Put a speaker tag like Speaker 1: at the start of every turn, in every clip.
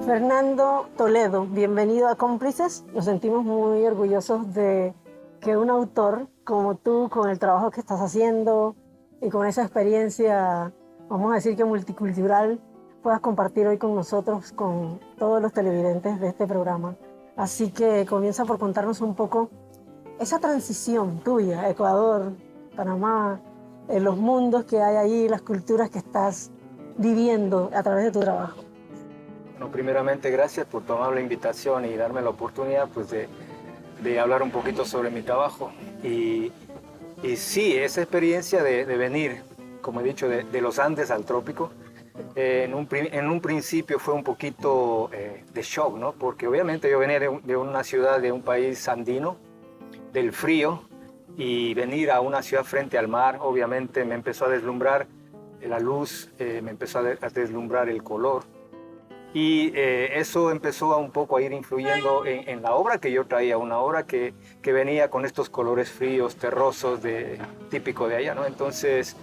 Speaker 1: Fernando Toledo, bienvenido a Cómplices. Nos sentimos muy orgullosos de que un autor como tú, con el trabajo que estás haciendo y con esa experiencia, vamos a decir que multicultural, puedas compartir hoy con nosotros, con todos los televidentes de este programa. Así que comienza por contarnos un poco esa transición tuya, Ecuador, Panamá, los mundos que hay ahí, las culturas que estás viviendo a través de tu trabajo.
Speaker 2: Bueno, primeramente, gracias por tomar la invitación y darme la oportunidad pues, de hablar un poquito sobre mi trabajo. Y sí, esa experiencia de venir, como he dicho, de los Andes al trópico, en un principio fue un poquito de shock, ¿no? Porque obviamente yo venía de una ciudad, de un país andino, del frío, y venir a una ciudad frente al mar, obviamente me empezó a deslumbrar la luz, me empezó a deslumbrar el color. Y eso empezó a un poco a ir influyendo en la obra que yo traía, una obra que venía con estos colores fríos, terrosos, típico de allá, ¿no? Entonces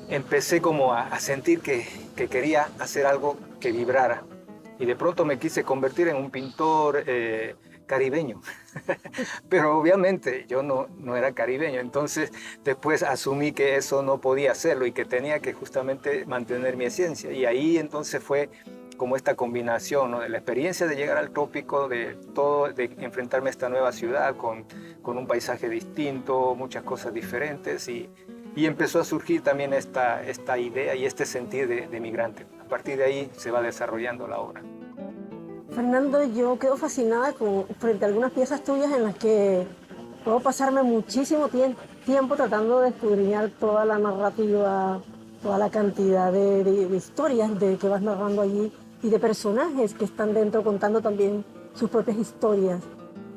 Speaker 2: empecé como a sentir que quería hacer algo que vibrara. Y de pronto me quise convertir en un pintor caribeño. Pero obviamente yo no era caribeño, entonces después asumí que eso no podía hacerlo y que tenía que justamente mantener mi esencia. Y ahí entonces fue como esta combinación, ¿no? De la experiencia de llegar al trópico, de todo, de enfrentarme a esta nueva ciudad con un paisaje distinto, muchas cosas diferentes, y empezó a surgir también esta idea y este sentir de migrante. A partir de ahí se va desarrollando la obra.
Speaker 1: Fernando, yo quedo fascinada frente a algunas piezas tuyas en las que puedo pasarme muchísimo tiempo tratando de escudriñar toda la narrativa, toda la cantidad de historias que vas narrando allí y de personajes que están dentro contando también sus propias historias,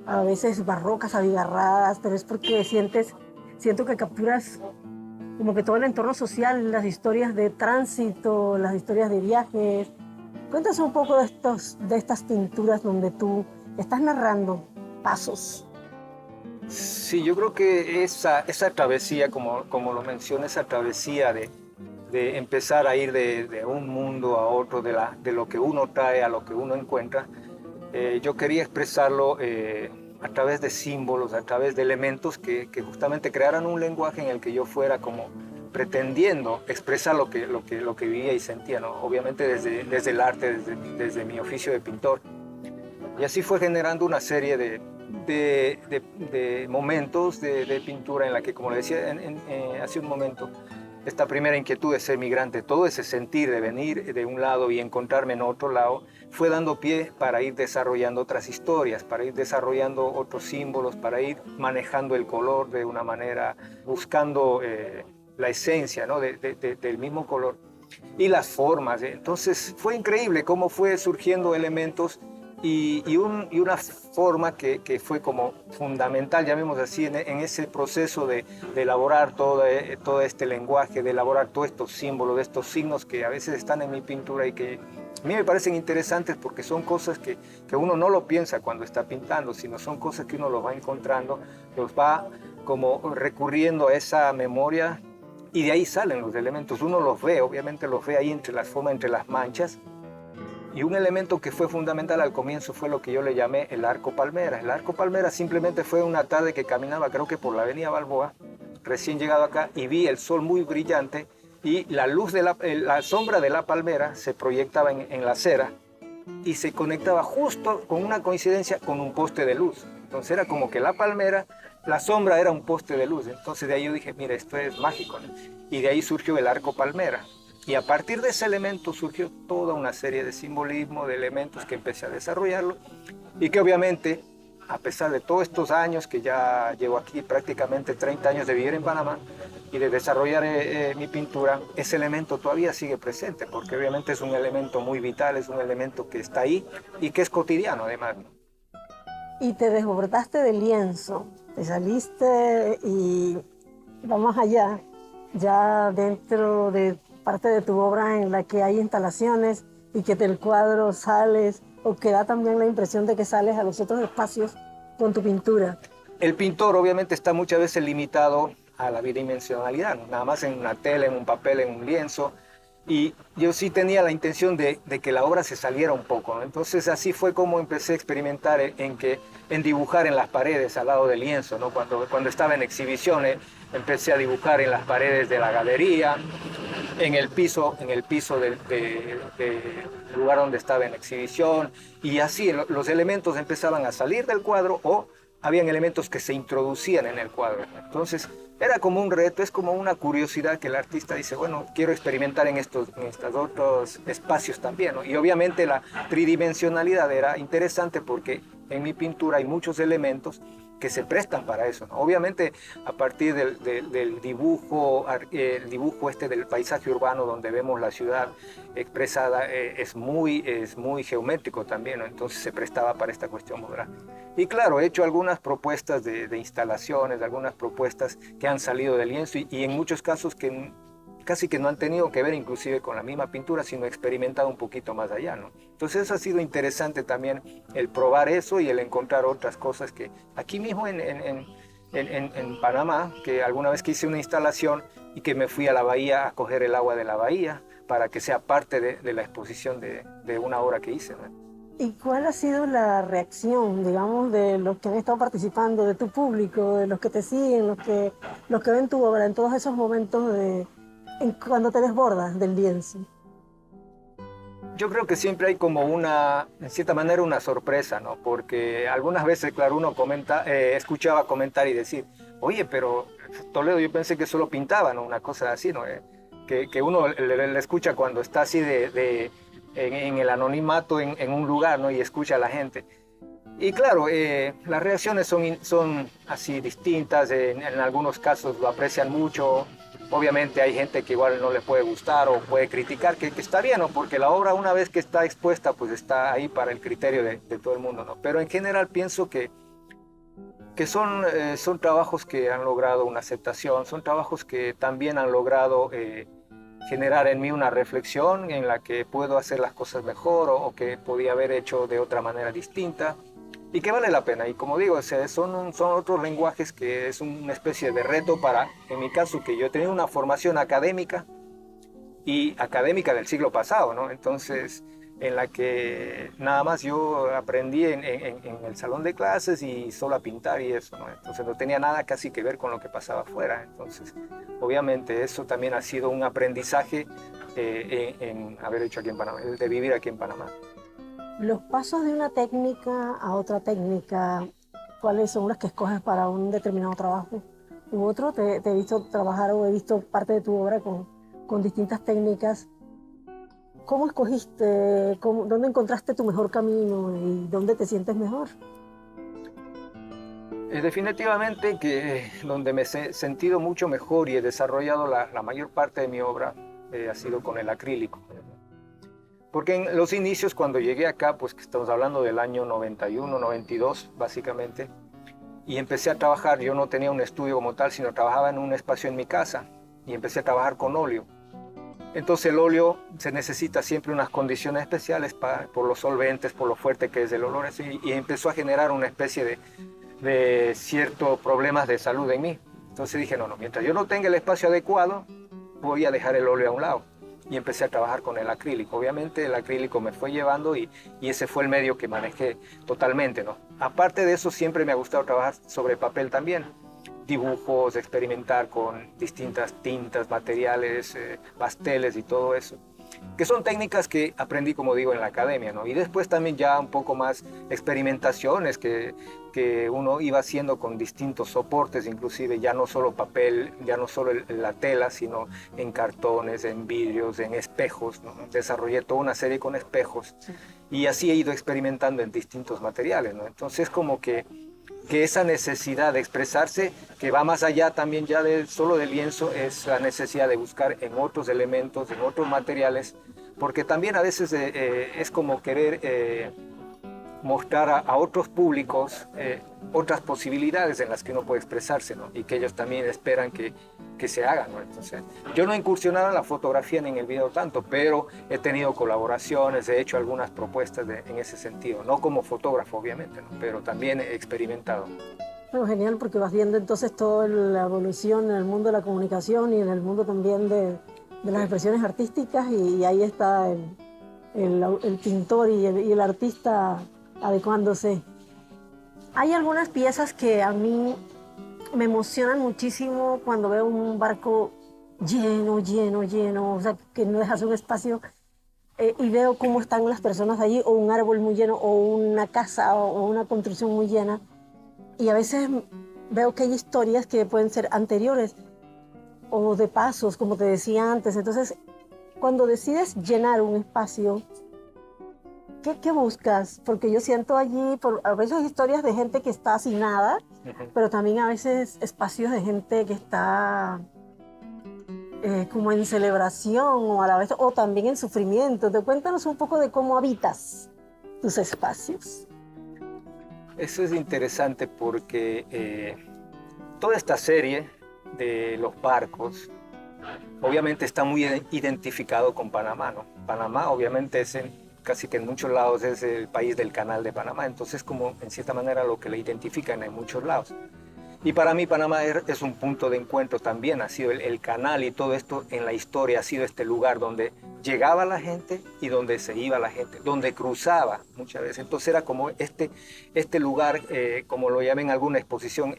Speaker 1: a veces barrocas, abigarradas, pero es porque siento que capturas como que todo el entorno social, las historias de tránsito, las historias de viajes. Cuéntanos un poco de estas pinturas donde tú estás narrando pasos.
Speaker 2: Sí, yo creo que esa travesía, como lo mencioné, esa travesía de empezar a ir de un mundo a otro, de lo que uno trae a lo que uno encuentra, yo quería expresarlo a través de símbolos, a través de elementos que justamente crearan un lenguaje en el que yo fuera como pretendiendo expresar lo que vivía y sentía, ¿no? Obviamente desde el arte, desde mi oficio de pintor. Y así fue generando una serie de momentos de pintura en la que, como le decía hace un momento, esta primera inquietud de ser migrante, todo ese sentir de venir de un lado y encontrarme en otro lado, fue dando pie para ir desarrollando otras historias, para ir desarrollando otros símbolos, para ir manejando el color de una manera, buscando la esencia, ¿no? del mismo color y las formas. Entonces fue increíble cómo fue surgiendo elementos y una forma que fue como fundamental, llamémoslo así, en ese proceso de elaborar todo este lenguaje, de elaborar todos estos símbolos, de estos signos que a veces están en mi pintura y que a mí me parecen interesantes porque son cosas que uno no lo piensa cuando está pintando, sino son cosas que uno los va encontrando, los va como recurriendo a esa memoria y de ahí salen los elementos. Uno los ve, obviamente los ve ahí entre las formas, entre las manchas. Y un elemento que fue fundamental al comienzo fue lo que yo le llamé el arco palmera. El arco palmera simplemente fue una tarde que caminaba, creo que por la avenida Balboa, recién llegado acá, y vi el sol muy brillante y la luz de la sombra de la palmera se proyectaba en la acera y se conectaba justo con una coincidencia con un poste de luz. Entonces era como que la palmera, la sombra era un poste de luz. Entonces de ahí yo dije, mira, esto es mágico, ¿no? Y de ahí surgió el arco palmera. Y a partir de ese elemento surgió toda una serie de simbolismo, de elementos que empecé a desarrollarlo y que obviamente, a pesar de todos estos años que ya llevo aquí, prácticamente 30 años de vivir en Panamá y de desarrollar mi pintura, ese elemento todavía sigue presente porque obviamente es un elemento muy vital, es un elemento que está ahí y que es cotidiano además, ¿no?
Speaker 1: Y te desbordaste de lienzo, te saliste y vamos allá, ya dentro de parte de tu obra en la que hay instalaciones y que del cuadro sales o que da también la impresión de que sales a los otros espacios con tu pintura.
Speaker 2: El pintor obviamente está muchas veces limitado a la bidimensionalidad, ¿no? Nada más en una tela, en un papel, en un lienzo, Y yo sí tenía la intención de que la obra se saliera un poco, ¿no? Entonces así fue como empecé a experimentar en dibujar en las paredes al lado del lienzo, ¿no? Cuando estaba en exhibiciones empecé a dibujar en las paredes de la galería, en el piso del lugar donde estaba en la exhibición, y así los elementos empezaban a salir del cuadro o habían elementos que se introducían en el cuadro. Entonces era como un reto, es como una curiosidad que el artista dice, bueno, quiero experimentar en estos otros espacios también, ¿no? Y obviamente la tridimensionalidad era interesante porque en mi pintura hay muchos elementos que se prestan para eso, ¿no? Obviamente a partir del dibujo, el dibujo del paisaje urbano donde vemos la ciudad expresada es muy geométrico también, ¿no? Entonces se prestaba para esta cuestión modular. Y claro, he hecho algunas propuestas de instalaciones, algunas propuestas que han salido del lienzo y en muchos casos que casi que no han tenido que ver inclusive con la misma pintura, sino experimentado un poquito más allá, ¿no? Entonces ha sido interesante también el probar eso y el encontrar otras cosas que aquí mismo en Panamá, que alguna vez que hice una instalación y que me fui a la bahía a coger el agua de la bahía para que sea parte de la exposición de una obra que hice, ¿no?
Speaker 1: ¿Y cuál ha sido la reacción, digamos, de los que han estado participando, de tu público, de los que te siguen, los que ven tu obra en todos esos momentos cuando te desbordas del lienzo?
Speaker 2: Yo creo que siempre hay como en cierta manera, una sorpresa, ¿no? Porque algunas veces, claro, uno escuchaba comentar y decir, oye, pero Toledo, yo pensé que solo pintaba, ¿no? Una cosa así, ¿no? Que uno le escucha cuando está así en el anonimato en un lugar, ¿no? Y escucha a la gente. Y claro, las reacciones son así distintas, en algunos casos lo aprecian mucho. Obviamente hay gente que igual no le puede gustar o puede criticar, que está bien, ¿no? Porque la obra una vez que está expuesta, pues está ahí para el criterio de todo el mundo, ¿no? Pero en general pienso que son trabajos que han logrado una aceptación, son trabajos que también han logrado generar en mí una reflexión en la que puedo hacer las cosas mejor o que podía haber hecho de otra manera distinta. Y que vale la pena. Y como digo, o sea, son otros lenguajes que es una especie de reto para, en mi caso, que yo he tenido una formación académica y académica del siglo pasado, ¿no? Entonces, en la que nada más yo aprendí en el salón de clases y solo a pintar y eso, ¿no? Entonces no tenía nada casi que ver con lo que pasaba afuera. Entonces, obviamente eso también ha sido un aprendizaje en haber hecho aquí en Panamá, de vivir aquí en Panamá.
Speaker 1: Los pasos de una técnica a otra técnica, ¿cuáles son las que escoges para un determinado trabajo u otro? Te he visto trabajar o he visto parte de tu obra con distintas técnicas. ¿Cómo escogiste? ¿Dónde encontraste tu mejor camino y dónde te sientes mejor?
Speaker 2: Definitivamente que donde me he sentido mucho mejor y he desarrollado la mayor parte de mi obra ha sido con el acrílico. Porque en los inicios, cuando llegué acá, pues que estamos hablando del año 91, 92, básicamente, y empecé a trabajar, yo no tenía un estudio como tal, sino trabajaba en un espacio en mi casa, y empecé a trabajar con óleo. Entonces el óleo se necesita siempre unas condiciones especiales por los solventes, por lo fuerte que es el olor, y empezó a generar una especie de ciertos problemas de salud en mí. Entonces dije, no, mientras yo no tenga el espacio adecuado, voy a dejar el óleo a un lado. Y empecé a trabajar con el acrílico. Obviamente el acrílico me fue llevando y ese fue el medio que manejé totalmente, ¿no? Aparte de eso, siempre me ha gustado trabajar sobre papel también. Dibujos, experimentar con distintas tintas, materiales, pasteles y todo eso. Que son técnicas que aprendí, como digo, en la academia, ¿no? Y después también ya un poco más experimentaciones que uno iba haciendo con distintos soportes, inclusive ya no solo papel, ya no solo la tela, sino en cartones, en vidrios, en espejos, ¿no? Desarrollé toda una serie con espejos y así he ido experimentando en distintos materiales, ¿no? Entonces como que esa necesidad de expresarse, que va más allá también ya solo del lienzo, es la necesidad de buscar en otros elementos, en otros materiales, porque también a veces es como querer mostrar a otros públicos otras posibilidades en las que uno puede expresarse, ¿no? Y que ellos también esperan que se hagan, ¿no? Entonces, yo no he incursionado en la fotografía ni en el video tanto, pero he tenido colaboraciones, he hecho algunas propuestas en ese sentido, no como fotógrafo obviamente, ¿no? Pero también he experimentado.
Speaker 1: Bueno, genial, porque vas viendo entonces toda la evolución en el mundo de la comunicación y en el mundo también de las expresiones artísticas y ahí está el pintor y el artista adecuándose. Hay algunas piezas que a mí me emocionan muchísimo cuando veo un barco lleno, lleno, lleno, o sea, que no dejas un espacio y veo cómo están las personas allí, o un árbol muy lleno, o una casa, o una construcción muy llena. Y a veces veo que hay historias que pueden ser anteriores, o de pasos, como te decía antes. Entonces, cuando decides llenar un espacio, ¿qué buscas? Porque yo siento allí, a veces historias de gente que está sin nada, pero también a veces espacios de gente que está como en celebración o a la vez, o también en sufrimiento. Cuéntanos un poco de cómo habitas tus espacios.
Speaker 2: Eso es interesante porque toda esta serie de los barcos obviamente está muy identificado con Panamá, ¿no? Panamá obviamente es casi que en muchos lados es el país del Canal de Panamá, entonces como en cierta manera lo que le identifican en muchos lados. Y para mí Panamá es un punto de encuentro también, ha sido el canal y todo esto en la historia, ha sido este lugar donde llegaba la gente y donde se iba la gente, donde cruzaba muchas veces. Entonces era como este lugar, como lo llaman en alguna exposición,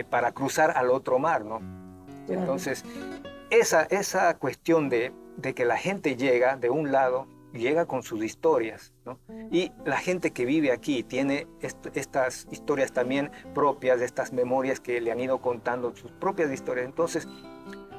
Speaker 2: para cruzar al otro mar, ¿no? Entonces, esa cuestión de que la gente llega de un lado, llega con sus historias, ¿no? Y la gente que vive aquí tiene estas historias también propias, estas memorias que le han ido contando, sus propias historias. Entonces,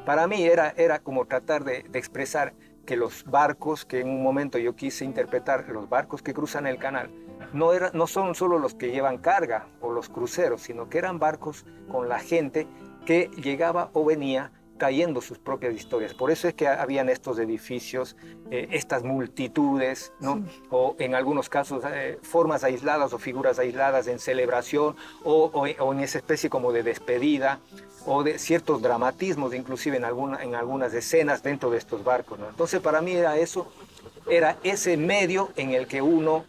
Speaker 2: para mí era como tratar de expresar que los barcos, que en un momento yo quise interpretar, los barcos que cruzan el canal, no son solo los que llevan carga o los cruceros, sino que eran barcos con la gente que llegaba o venía trayendo sus propias historias. Por eso es que habían estos edificios, estas multitudes, ¿no? Sí. O en algunos casos formas aisladas o figuras aisladas en celebración o en esa especie como de despedida o de ciertos dramatismos, inclusive en algunas escenas dentro de estos barcos, ¿no? Entonces para mí era eso, era ese medio en el que uno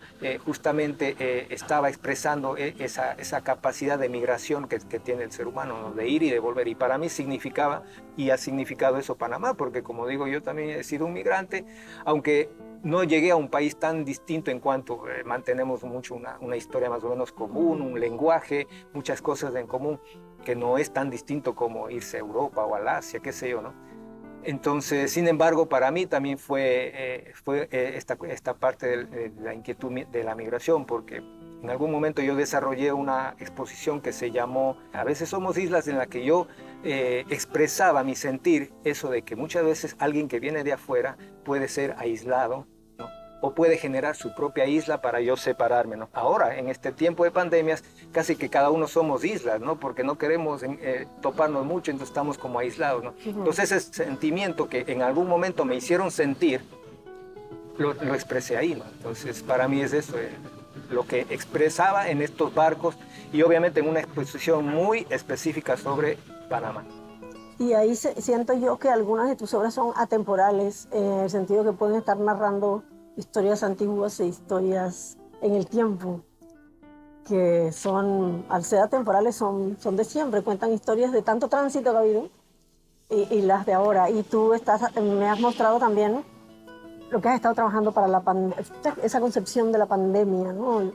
Speaker 2: justamente estaba expresando esa capacidad de migración que tiene el ser humano, ¿no? De ir y de volver. Y para mí significaba y ha significado eso Panamá, porque como digo, yo también he sido un migrante, aunque no llegué a un país tan distinto en cuanto mantenemos mucho una historia más o menos común, un lenguaje, muchas cosas en común, que no es tan distinto como irse a Europa o al Asia, qué sé yo, ¿no? Entonces, sin embargo, para mí también fue esta parte de la inquietud de la migración, porque en algún momento yo desarrollé una exposición que se llamó A veces somos islas, en la que yo expresaba mi sentir, eso de que muchas veces alguien que viene de afuera puede ser aislado, ¿no? O puede generar su propia isla para yo separarme, ¿no? Ahora, en este tiempo de pandemias, casi que cada uno somos islas, ¿no? Porque no queremos toparnos mucho, entonces estamos como aislados, ¿no? Entonces ese sentimiento que en algún momento me hicieron sentir, lo expresé ahí, ¿no? Entonces para mí es eso, lo que expresaba en estos barcos y obviamente en una exposición muy específica sobre Panamá.
Speaker 1: Y ahí siento yo que algunas de tus obras son atemporales, en el sentido que pueden estar narrando historias antiguas e historias en el tiempo, que son, al ser atemporales, son de siempre, cuentan historias de tanto tránsito que ha habido y las de ahora. Y tú me has mostrado también lo que has estado trabajando para esa concepción de la pandemia, ¿no?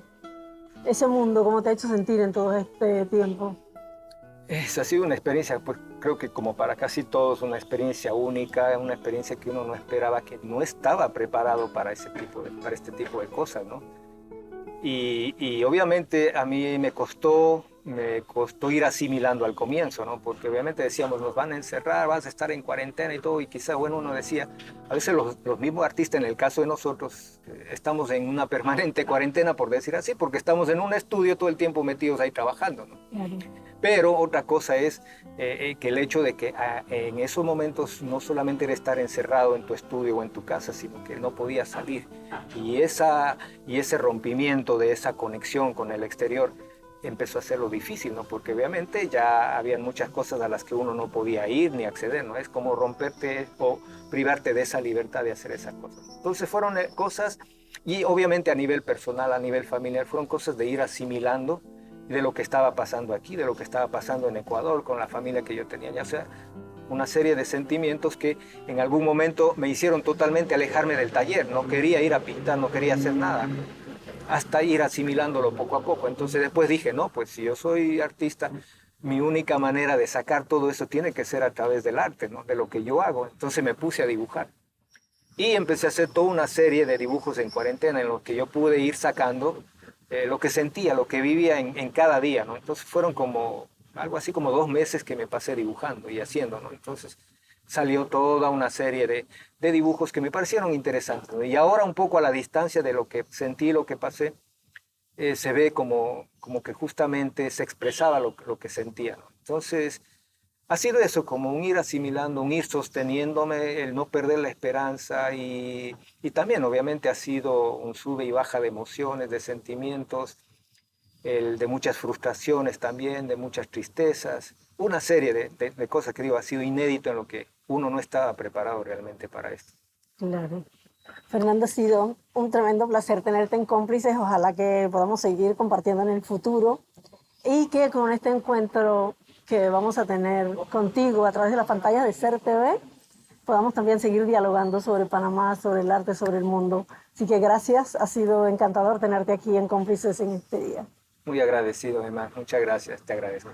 Speaker 1: Ese mundo, ¿cómo te ha hecho sentir en todo este tiempo?
Speaker 2: Ha sido una experiencia, pues creo que como para casi todos, una experiencia única, una experiencia que uno no esperaba, que no estaba preparado para este tipo de cosas, ¿no? Y obviamente a mí me costó ir asimilando al comienzo, ¿no? Porque obviamente decíamos, nos van a encerrar, vas a estar en cuarentena y todo, y quizá, bueno, uno decía, a veces los mismos artistas, en el caso de nosotros, estamos en una permanente cuarentena, por decir así, porque estamos en un estudio todo el tiempo metidos ahí trabajando, ¿no? Claro. Pero otra cosa es que el hecho de que en esos momentos no solamente era estar encerrado en tu estudio o en tu casa, sino que no podías salir. Y ese rompimiento de esa conexión con el exterior empezó a hacerlo difícil, ¿no? Porque obviamente ya habían muchas cosas a las que uno no podía ir ni acceder, ¿no? Es como romperte o privarte de esa libertad de hacer esas cosas. Entonces fueron cosas, y obviamente a nivel personal, a nivel familiar, fueron cosas de ir asimilando de lo que estaba pasando aquí, de lo que estaba pasando en Ecuador con la familia que yo tenía. Ya, o sea, una serie de sentimientos que en algún momento me hicieron totalmente alejarme del taller. No quería ir a pintar, no quería hacer nada, hasta ir asimilándolo poco a poco. Entonces después dije, no, pues si yo soy artista, mi única manera de sacar todo eso tiene que ser a través del arte, ¿no? De lo que yo hago. Entonces me puse a dibujar. Y empecé a hacer toda una serie de dibujos en cuarentena en los que yo pude ir sacando lo que sentía, lo que vivía en cada día, ¿no? Entonces fueron como algo así como 2 meses que me pasé dibujando y haciendo, ¿no? Entonces salió toda una serie de dibujos que me parecieron interesantes, ¿no? Y ahora un poco a la distancia de lo que sentí, lo que pasé, se ve como que justamente se expresaba lo que sentía, ¿no? Entonces ha sido eso, como un ir asimilando, un ir sosteniéndome, el no perder la esperanza y también obviamente ha sido un sube y baja de emociones, de sentimientos, el de muchas frustraciones también, de muchas tristezas, una serie de cosas que digo, ha sido inédito en lo que uno no estaba preparado realmente para esto.
Speaker 1: Claro. Fernando, ha sido un tremendo placer tenerte en Cómplices. Ojalá que podamos seguir compartiendo en el futuro y que con este encuentro que vamos a tener contigo a través de las pantallas de SER TV podamos también seguir dialogando sobre Panamá, sobre el arte, sobre el mundo. Así que gracias, ha sido encantador tenerte aquí en Cómplices en este día.
Speaker 2: Muy agradecido, Emma. Muchas gracias, te agradezco.